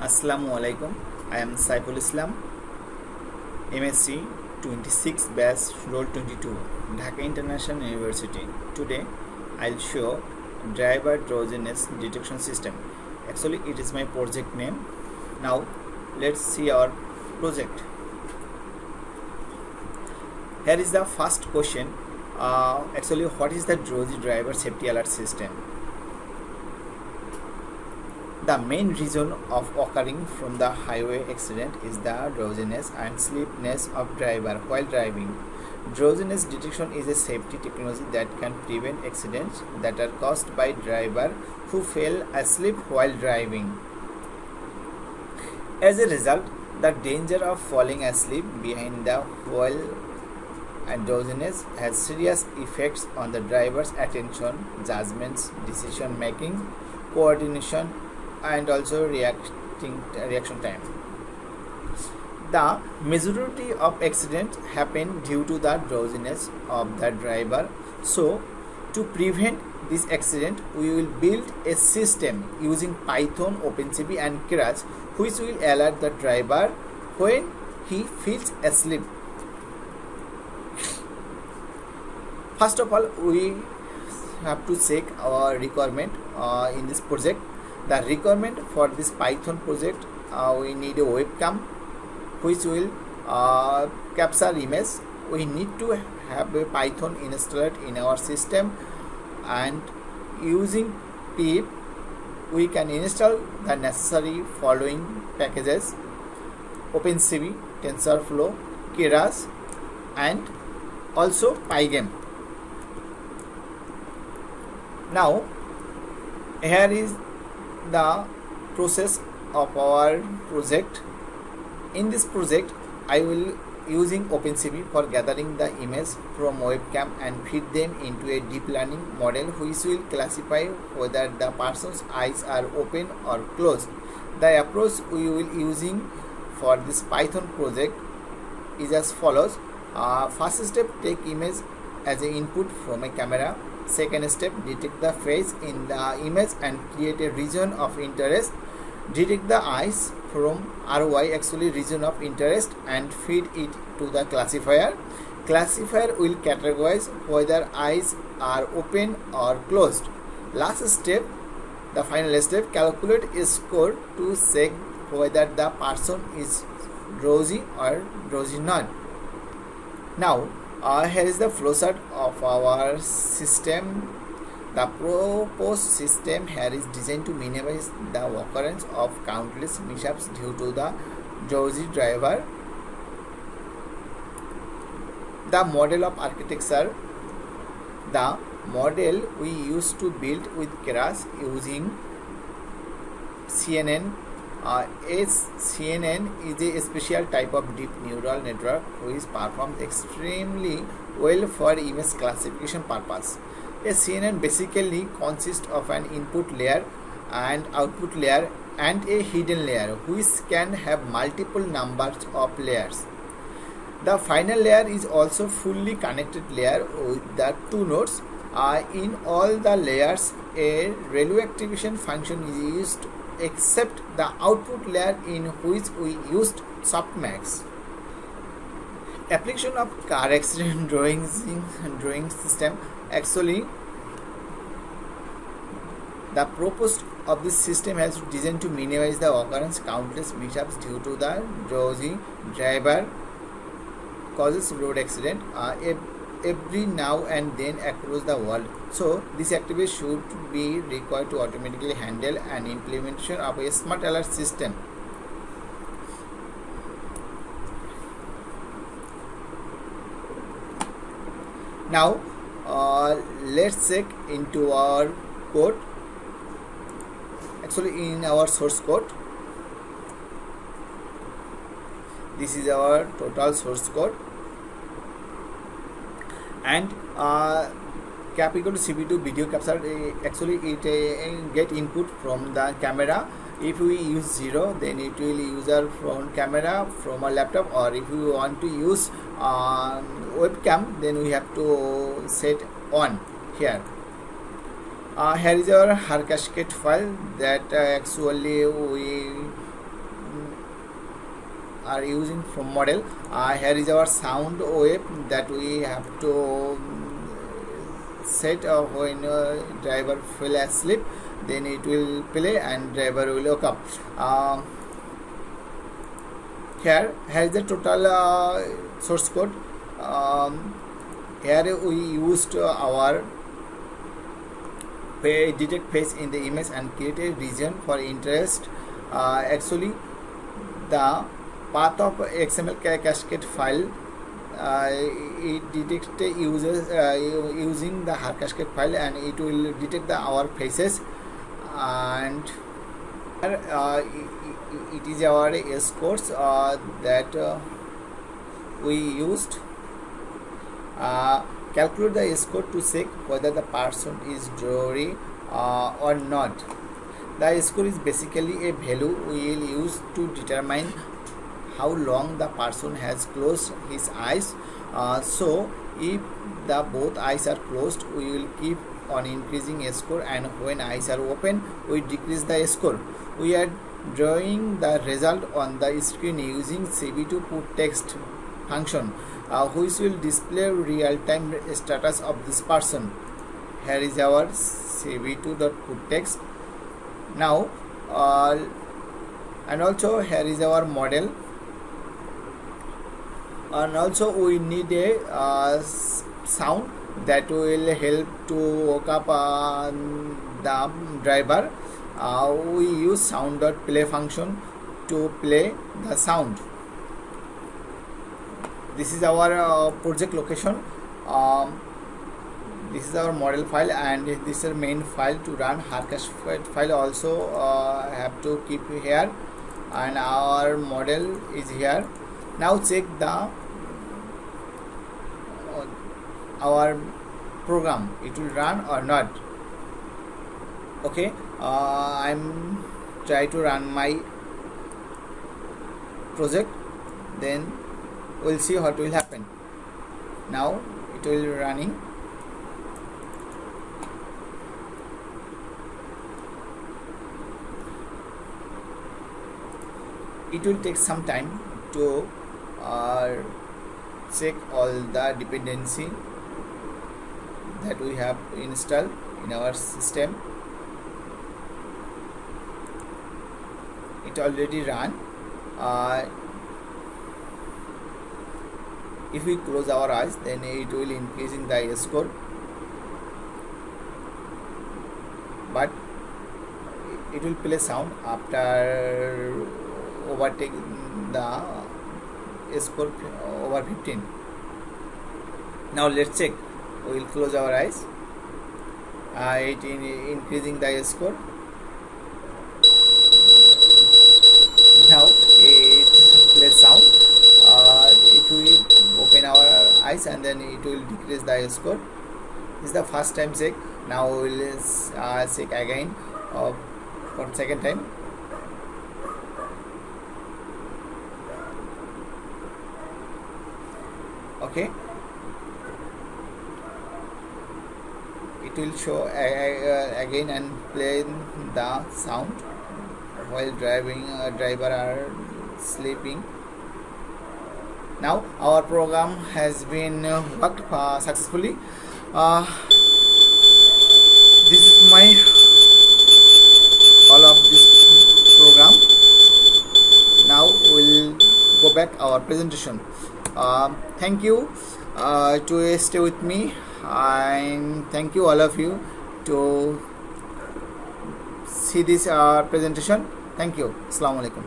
Assalamu alaikum. I am Saiful Islam, MSc 26 batch roll 22, Dhaka International University. Today I'll show driver drowsiness detection system. Actually it is my project name. Now let's see our project. Here is the first question. Actually what is the drowsy driver safety alert system? The main reason of occurring from the highway accident is the drowsiness and sleepiness of driver while driving. Drowsiness detection is a safety technology that can prevent accidents that are caused by driver who fell asleep while driving. As a result, the danger of falling asleep behind the wheel and drowsiness has serious effects on the driver's attention, judgments, decision making, coordination, and also reaction time. The majority of accidents happen due to the drowsiness of the driver. So, to prevent this accident, we will build a system using Python, OpenCV, and Keras, which will alert the driver when he feels asleep. First of all, we have to check our requirement in this project. The requirement for this Python project, we need a webcam which will capture image. We need to have a Python installed in our system, and using pip we can install the necessary following packages: OpenCV, TensorFlow, Keras, and also Pygame. Now here is the process of our project. In this project, I will using OpenCV for gathering the image from webcam and feed them into a deep learning model which will classify whether the person's eyes are open or closed. The approach we will using for this Python project is as follows. First step, take image as an input from a camera. Second step, detect the face in the image and create a region of interest. Detect the eyes from RY, actually region of interest, and feed it to the classifier. Classifier will categorize whether eyes are open or closed. Last step, the final step, calculate a score to check whether the person is drowsy or drowsy not. Now, here is the flowchart of our system. The proposed system here is designed to minimize the occurrence of countless mishaps due to the drowsy driver. The model of architecture. The model we used to build with Keras using CNN. CNN is a special type of deep neural network which performs extremely well for image classification purpose. A CNN basically consists of an input layer and output layer and a hidden layer which can have multiple numbers of layers. The final layer is also fully connected layer with the two nodes. In all the layers, a ReLU activation function is used except the output layer in which we used softmax. Application of car accident drawing system. Actually, the purpose of this system has designed to minimize the occurrence countless mishaps due to the drowsy driver causes road accident every now and then across the world. So this activity should be required to automatically handle an implementation of a smart alert system. Now let's check into our code. Actually, in our source code, this is our total source code, and cap equal to CV2 video capture. Actually it get input from the camera. If we use 0, then it will use our front camera from our laptop, or if we want to use webcam, then we have to set on here. Here is our Harkasket file that actually we are using from model. Here is our sound wave that we have to set when driver fell asleep, then it will play and driver will wake up. Here is the total source code. Here we used our detect face in the image and create a region for interest. Actually, the path of XML cascade file, it detects using the har cascade file, and it will detect our faces, and it is our S course that we used. Calculate the S code to check whether the person is jewelry or not. The S score is basically a value we will use to determine how long the person has closed his eyes. So if the both eyes are closed, we will keep on increasing S score, and when eyes are open, we decrease the S score. We are drawing the result on the screen using CV2 put text function, which will display real-time status of this person. Here is our CV2.putText. Now, and also here is our model, and also we need a sound that will help to wake up the driver. We use sound.play function to play the sound. This is our project location. This is our model file, and this is our main file to run. Harcash file also have to keep here, and our model is here. Now check the our program, it will run or not. Okay, I'm try to run my project, then we'll see what will happen. Now it will running. It will take some time to check all the dependency that we have installed in our system. It already ran. If we close our eyes, then it will increasing the S score, but it will play sound after overtaking the S score over 15. Now let's check. We will close our eyes. It increasing the S score. Now it plays sound. If we open our eyes, and then it will decrease the S score. This is the first time check. Now we will check again for second time. Okay, it will show again and play the sound while driving. Driver are sleeping. Now our program has been worked successfully. This is my all of this program. Now we'll go back our presentation. Thank you to stay with me, and thank you all of you to see this presentation. Thank you. Assalamu alaikum.